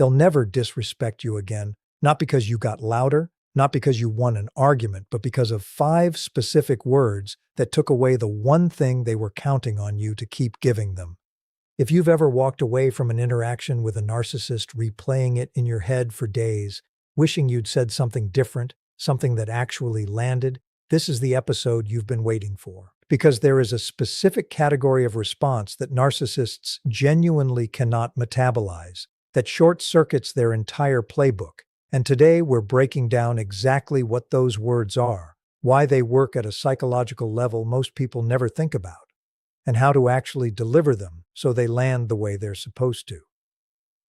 They'll never disrespect you again, not because you got louder, not because you won an argument, but because of 5 specific words that took away the one thing they were counting on you to keep giving them. If you've ever walked away from an interaction with a narcissist, replaying it in your head for days, wishing you'd said something different, something that actually landed, this is the episode you've been waiting for. Because there is a specific category of response that narcissists genuinely cannot metabolize, that short-circuits their entire playbook. And today we're breaking down exactly what those words are, why they work at a psychological level most people never think about, and how to actually deliver them so they land the way they're supposed to.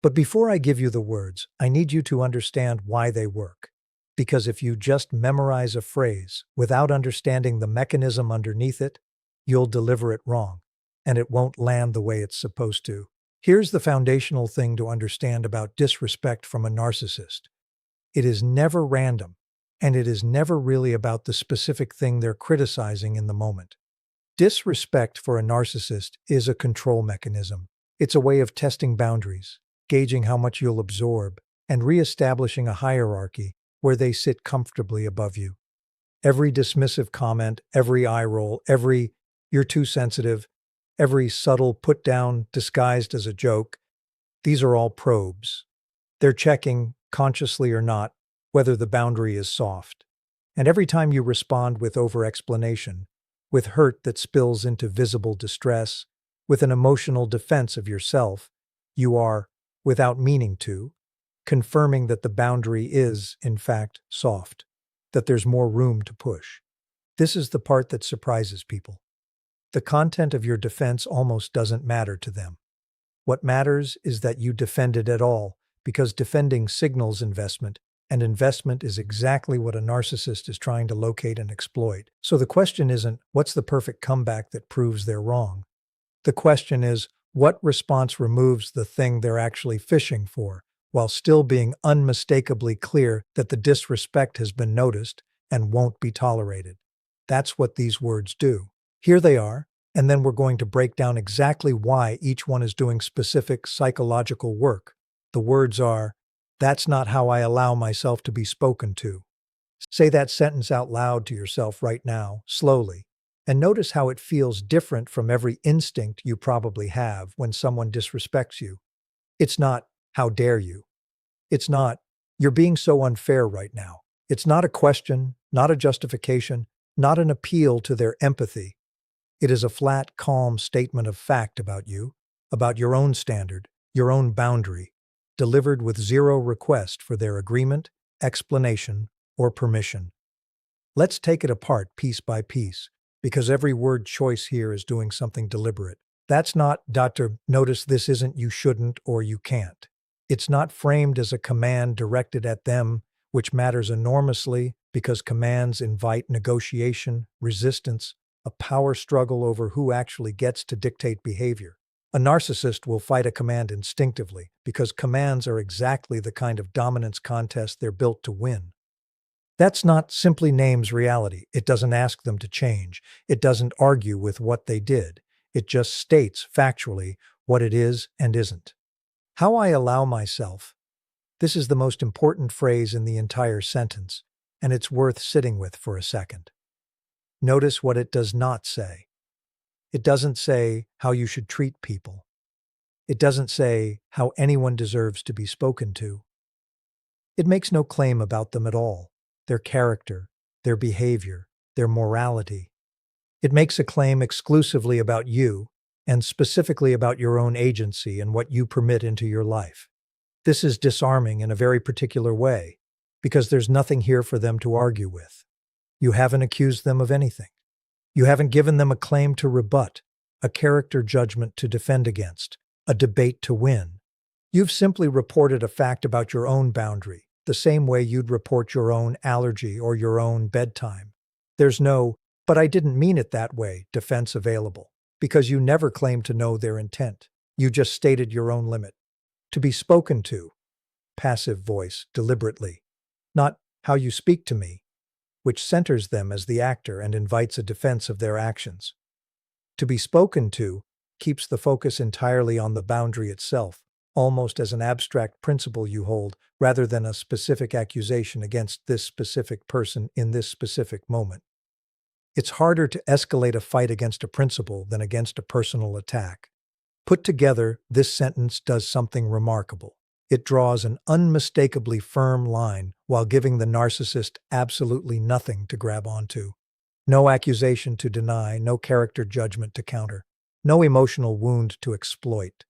But before I give you the words, I need you to understand why they work. Because if you just memorize a phrase without understanding the mechanism underneath it, you'll deliver it wrong, and it won't land the way it's supposed to. Here's the foundational thing to understand about disrespect from a narcissist. It is never random, and it is never really about the specific thing they're criticizing in the moment. Disrespect for a narcissist is a control mechanism. It's a way of testing boundaries, gauging how much you'll absorb, and reestablishing a hierarchy where they sit comfortably above you. Every dismissive comment, every eye roll, every "you're too sensitive," every subtle put-down disguised as a joke, these are all probes. They're checking, consciously or not, whether the boundary is soft. And every time you respond with over-explanation, with hurt that spills into visible distress, with an emotional defense of yourself, you are, without meaning to, confirming that the boundary is, in fact, soft, that there's more room to push. This is the part that surprises people. The content of your defense almost doesn't matter to them. What matters is that you defended at all, because defending signals investment, and investment is exactly what a narcissist is trying to locate and exploit. So the question isn't, what's the perfect comeback that proves they're wrong? The question is, what response removes the thing they're actually fishing for, while still being unmistakably clear that the disrespect has been noticed and won't be tolerated? That's what these words do. Here they are, and then we're going to break down exactly why each one is doing specific psychological work. The words are, "That's not how I allow myself to be spoken to." Say that sentence out loud to yourself right now, slowly, and notice how it feels different from every instinct you probably have when someone disrespects you. It's not, "How dare you?" It's not, "You're being so unfair right now." It's not a question, not a justification, not an appeal to their empathy. It is a flat, calm statement of fact about you, about your own standard, your own boundary, delivered with zero request for their agreement, explanation, or permission. Let's take it apart piece by piece, because every word choice here is doing something deliberate. That's not, "Doctor, notice this isn't you shouldn't or you can't." It's not framed as a command directed at them, which matters enormously because commands invite negotiation, resistance, a power struggle over who actually gets to dictate behavior. A narcissist will fight a command instinctively because commands are exactly the kind of dominance contest they're built to win. That's not simply names reality. It doesn't ask them to change. It doesn't argue with what they did. It just states factually what it is and isn't. How I allow myself. This is the most important phrase in the entire sentence, and it's worth sitting with for a second. Notice what it does not say. It doesn't say how you should treat people. It doesn't say how anyone deserves to be spoken to. It makes no claim about them at all, their character, their behavior, their morality. It makes a claim exclusively about you, and specifically about your own agency and what you permit into your life. This is disarming in a very particular way, because there's nothing here for them to argue with. You haven't accused them of anything. You haven't given them a claim to rebut, a character judgment to defend against, a debate to win. You've simply reported a fact about your own boundary, the same way you'd report your own allergy or your own bedtime. There's no, "but I didn't mean it that way," defense available, because you never claimed to know their intent. You just stated your own limit. To be spoken to, passive voice, deliberately. Not, "how you speak to me," which centers them as the actor and invites a defense of their actions. To be spoken to keeps the focus entirely on the boundary itself, almost as an abstract principle you hold, rather than a specific accusation against this specific person in this specific moment. It's harder to escalate a fight against a principle than against a personal attack. Put together, this sentence does something remarkable. It draws an unmistakably firm line while giving the narcissist absolutely nothing to grab onto. No accusation to deny, no character judgment to counter, no emotional wound to exploit.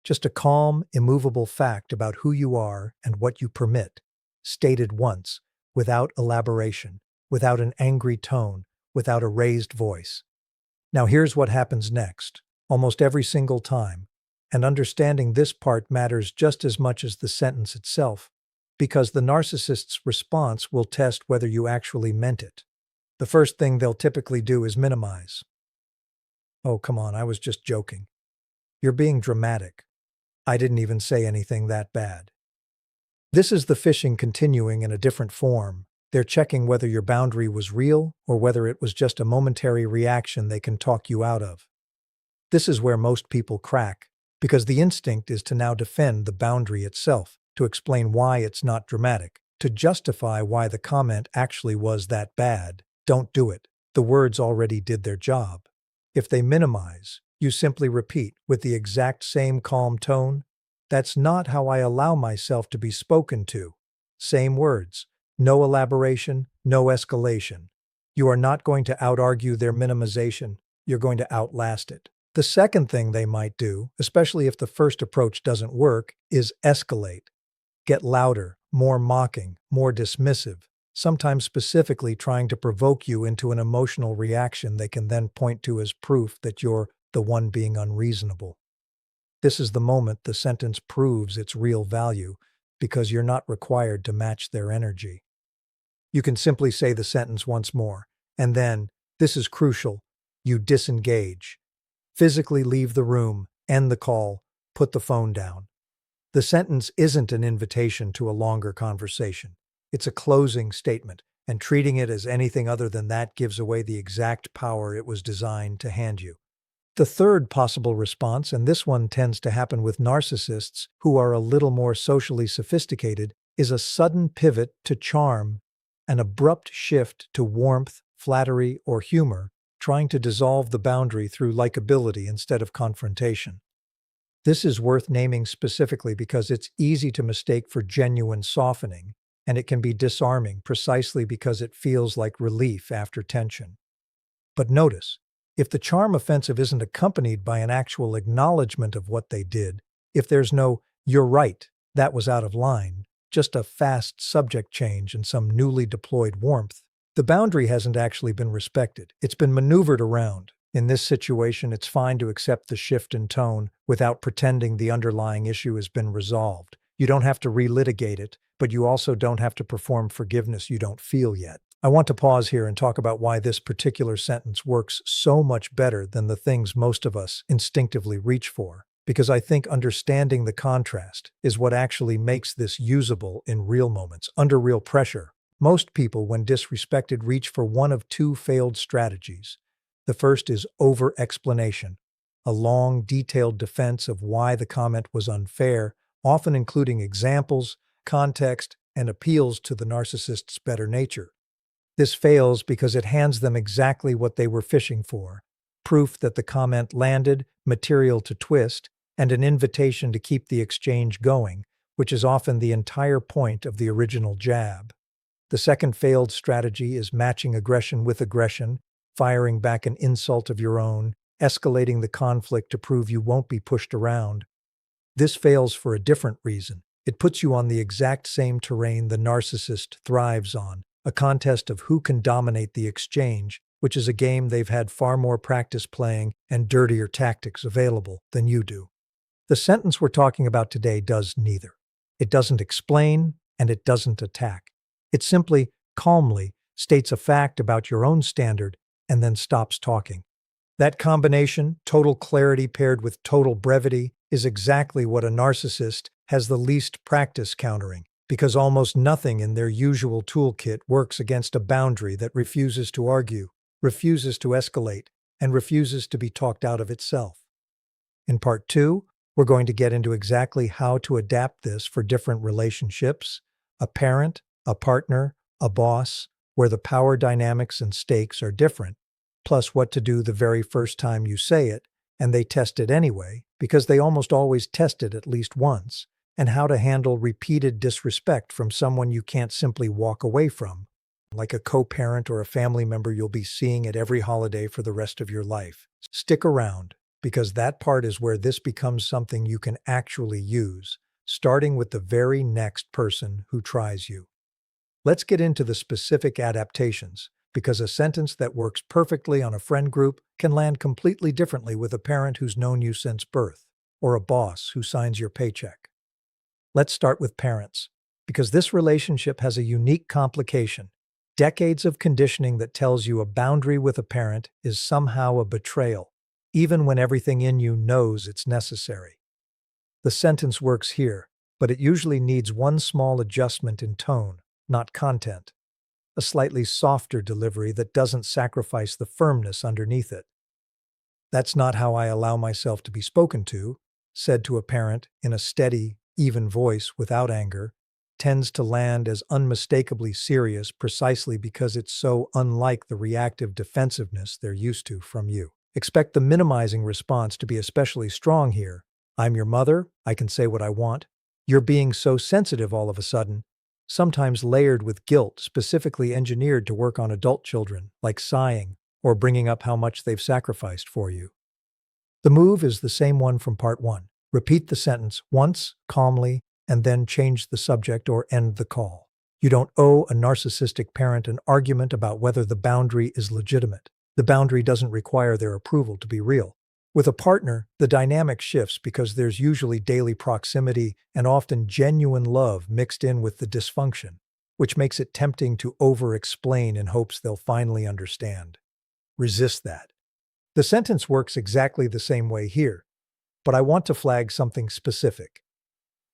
Just a calm, immovable fact about who you are and what you permit, stated once, without elaboration, without an angry tone, without a raised voice. Now here's what happens next, almost every single time, and understanding this part matters just as much as the sentence itself, because the narcissist's response will test whether you actually meant it. The first thing they'll typically do is minimize. "Oh, come on, I was just joking. You're being dramatic. I didn't even say anything that bad." This is the phishing continuing in a different form. They're checking whether your boundary was real or whether it was just a momentary reaction they can talk you out of. This is where most people crack, because the instinct is to now defend the boundary itself, to explain why it's not dramatic, to justify why the comment actually was that bad. Don't do it. The words already did their job. If they minimize, you simply repeat with the exact same calm tone, "That's not how I allow myself to be spoken to." Same words. No elaboration, no escalation. You are not going to out-argue their minimization. You're going to outlast it. The second thing they might do, especially if the first approach doesn't work, is escalate. Get louder, more mocking, more dismissive, sometimes specifically trying to provoke you into an emotional reaction they can then point to as proof that you're the one being unreasonable. This is the moment the sentence proves its real value, because you're not required to match their energy. You can simply say the sentence once more, and then, this is crucial, you disengage. Physically leave the room, end the call, put the phone down. The sentence isn't an invitation to a longer conversation. It's a closing statement, and treating it as anything other than that gives away the exact power it was designed to hand you. The third possible response, and this one tends to happen with narcissists who are a little more socially sophisticated, is a sudden pivot to charm, an abrupt shift to warmth, flattery, or humor, trying to dissolve the boundary through likability instead of confrontation. This is worth naming specifically because it's easy to mistake for genuine softening, and it can be disarming precisely because it feels like relief after tension. But notice, if the charm offensive isn't accompanied by an actual acknowledgement of what they did, if there's no, "You're right, that was out of line," just a fast subject change and some newly deployed warmth, the boundary hasn't actually been respected. It's been maneuvered around. In this situation, it's fine to accept the shift in tone without pretending the underlying issue has been resolved. You don't have to relitigate it, but you also don't have to perform forgiveness you don't feel yet. I want to pause here and talk about why this particular sentence works so much better than the things most of us instinctively reach for, because I think understanding the contrast is what actually makes this usable in real moments, under real pressure. Most people, when disrespected, reach for one of two failed strategies. The first is over-explanation, a long, detailed defense of why the comment was unfair, often including examples, context, and appeals to the narcissist's better nature. This fails because it hands them exactly what they were fishing for: proof that the comment landed, material to twist, and an invitation to keep the exchange going, which is often the entire point of the original jab. The second failed strategy is matching aggression with aggression, firing back an insult of your own, escalating the conflict to prove you won't be pushed around. This fails for a different reason. It puts you on the exact same terrain the narcissist thrives on, a contest of who can dominate the exchange, which is a game they've had far more practice playing and dirtier tactics available than you do. The sentence we're talking about today does neither. It doesn't explain, and it doesn't attack. It simply, calmly, states a fact about your own standard and then stops talking. That combination, total clarity paired with total brevity, is exactly what a narcissist has the least practice countering, because almost nothing in their usual toolkit works against a boundary that refuses to argue, refuses to escalate, and refuses to be talked out of itself. In part 2, We're going to get into exactly how to adapt this for different relationships, a parent, a partner, a boss, where the power dynamics and stakes are different, plus what to do the very first time you say it, and they test it anyway, because they almost always test it at least once, and how to handle repeated disrespect from someone you can't simply walk away from, like a co-parent or a family member you'll be seeing at every holiday for the rest of your life. Stick around, because that part is where this becomes something you can actually use, starting with the very next person who tries you. Let's get into the specific adaptations, because a sentence that works perfectly on a friend group can land completely differently with a parent who's known you since birth, or a boss who signs your paycheck. Let's start with parents, because this relationship has a unique complication. Decades of conditioning that tells you a boundary with a parent is somehow a betrayal, even when everything in you knows it's necessary. The sentence works here, but it usually needs one small adjustment in tone, not content. A slightly softer delivery that doesn't sacrifice the firmness underneath it. "That's not how I allow myself to be spoken to," said to a parent in a steady, even voice without anger, tends to land as unmistakably serious precisely because it's so unlike the reactive defensiveness they're used to from you. Expect the minimizing response to be especially strong here. "I'm your mother, I can say what I want. You're being so sensitive all of a sudden," sometimes layered with guilt specifically engineered to work on adult children, like sighing or bringing up how much they've sacrificed for you. The move is the same one from part 1. Repeat the sentence once, calmly, and then change the subject or end the call. You don't owe a narcissistic parent an argument about whether the boundary is legitimate. The boundary doesn't require their approval to be real. With a partner, the dynamic shifts because there's usually daily proximity and often genuine love mixed in with the dysfunction, which makes it tempting to over-explain in hopes they'll finally understand. Resist that. The sentence works exactly the same way here, but I want to flag something specific.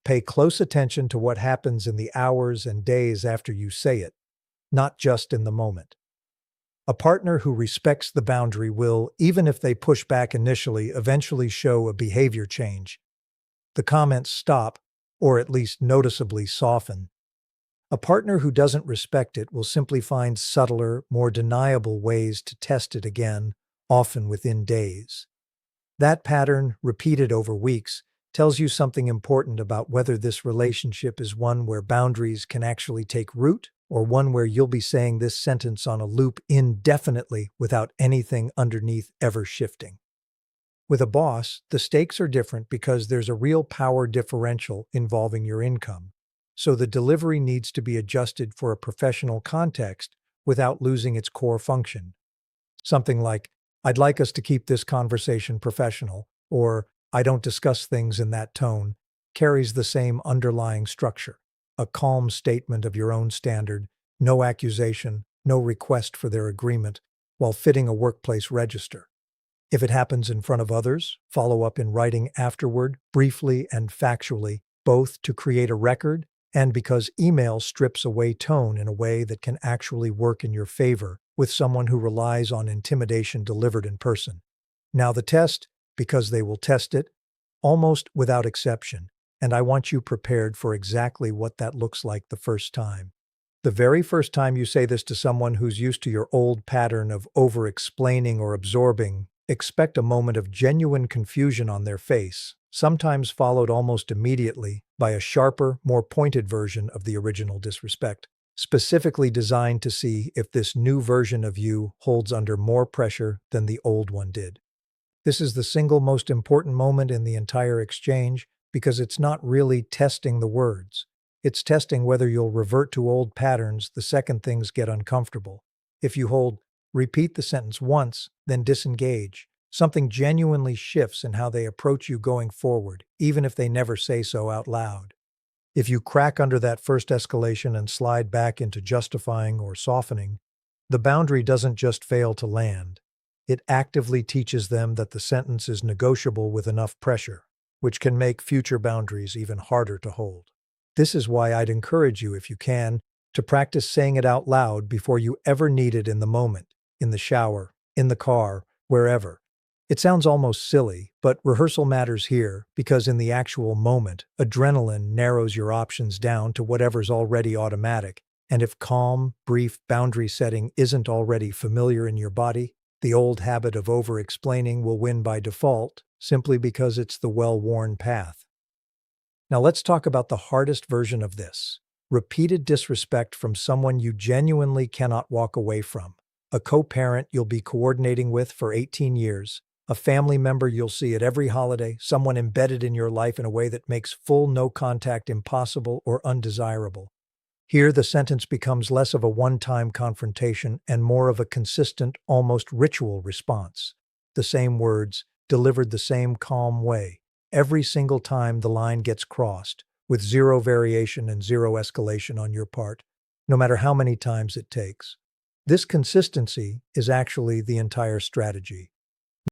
Pay close attention to what happens in the hours and days after you say it, not just in the moment. A partner who respects the boundary will, even if they push back initially, eventually show a behavior change. The comments stop, or at least noticeably soften. A partner who doesn't respect it will simply find subtler, more deniable ways to test it again, often within days. That pattern, repeated over weeks, tells you something important about whether this relationship is one where boundaries can actually take root, or one where you'll be saying this sentence on a loop indefinitely without anything underneath ever shifting. With a boss, the stakes are different because there's a real power differential involving your income, so the delivery needs to be adjusted for a professional context without losing its core function. Something like, "I'd like us to keep this conversation professional," or "I don't discuss things in that tone," carries the same underlying structure. A calm statement of your own standard, no accusation, no request for their agreement, while fitting a workplace register. If it happens in front of others, follow up in writing afterward, briefly and factually, both to create a record and because email strips away tone in a way that can actually work in your favor with someone who relies on intimidation delivered in person. Now the test, because they will test it, almost without exception, and I want you prepared for exactly what that looks like the first time. The very first time you say this to someone who's used to your old pattern of over-explaining or absorbing, expect a moment of genuine confusion on their face, sometimes followed almost immediately by a sharper, more pointed version of the original disrespect, specifically designed to see if this new version of you holds under more pressure than the old one did. This is the single most important moment in the entire exchange because it's not really testing the words. It's testing whether you'll revert to old patterns the second things get uncomfortable. If you hold, repeat the sentence once, then disengage, something genuinely shifts in how they approach you going forward, even if they never say so out loud. If you crack under that first escalation and slide back into justifying or softening, the boundary doesn't just fail to land. It actively teaches them that the sentence is negotiable with enough pressure, which can make future boundaries even harder to hold. This is why I'd encourage you, if you can, to practice saying it out loud before you ever need it in the moment, in the shower, in the car, wherever. It sounds almost silly, but rehearsal matters here because in the actual moment, adrenaline narrows your options down to whatever's already automatic. And if calm, brief boundary setting isn't already familiar in your body, the old habit of over-explaining will win by default, simply because it's the well-worn path. Now let's talk about the hardest version of this. Repeated disrespect from someone you genuinely cannot walk away from. A co-parent you'll be coordinating with for 18 years, a family member you'll see at every holiday, someone embedded in your life in a way that makes full no contact impossible or undesirable. Here, the sentence becomes less of a one-time confrontation and more of a consistent, almost ritual response. The same words, delivered the same calm way, every single time the line gets crossed, with zero variation and zero escalation on your part, no matter how many times it takes. This consistency is actually the entire strategy.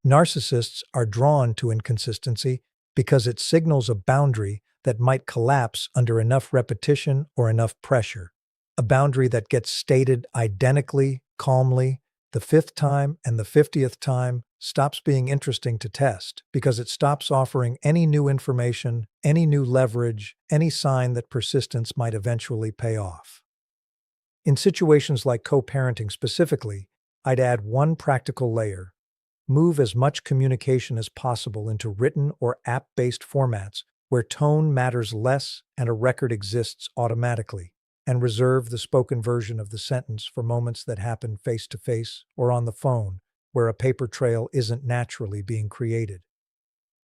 Narcissists are drawn to inconsistency because it signals a boundary that might collapse under enough repetition or enough pressure. A boundary that gets stated identically, calmly, the fifth time and the 50th time stops being interesting to test because it stops offering any new information, any new leverage, any sign that persistence might eventually pay off. In situations like co-parenting specifically, I'd add one practical layer. Move as much communication as possible into written or app-based formats where tone matters less and a record exists automatically, and reserve the spoken version of the sentence for moments that happen face-to-face or on the phone, where a paper trail isn't naturally being created.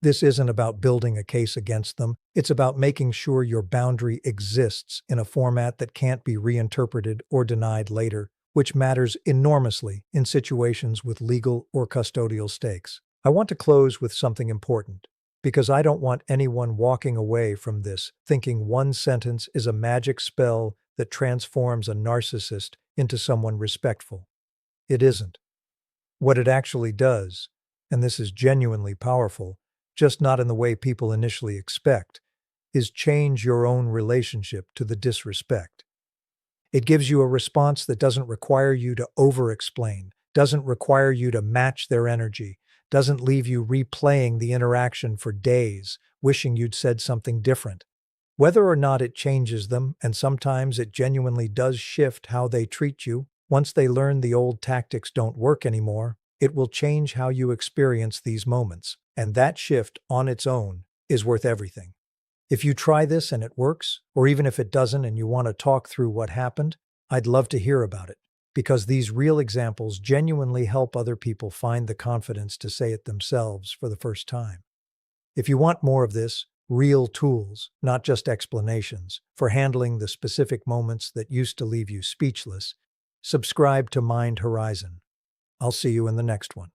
This isn't about building a case against them, it's about making sure your boundary exists in a format that can't be reinterpreted or denied later, which matters enormously in situations with legal or custodial stakes. I want to close with something important, because I don't want anyone walking away from this thinking one sentence is a magic spell that transforms a narcissist into someone respectful. It isn't. What it actually does, and this is genuinely powerful, just not in the way people initially expect, is change your own relationship to the disrespect. It gives you a response that doesn't require you to over-explain, doesn't require you to match their energy, doesn't leave you replaying the interaction for days, wishing you'd said something different. Whether or not it changes them, and sometimes it genuinely does shift how they treat you, once they learn the old tactics don't work anymore, it will change how you experience these moments, and that shift on its own is worth everything. If you try this and it works, or even if it doesn't and you want to talk through what happened, I'd love to hear about it, because these real examples genuinely help other people find the confidence to say it themselves for the first time. If you want more of this, real tools, not just explanations, for handling the specific moments that used to leave you speechless, subscribe to Mind Horizon. I'll see you in the next one.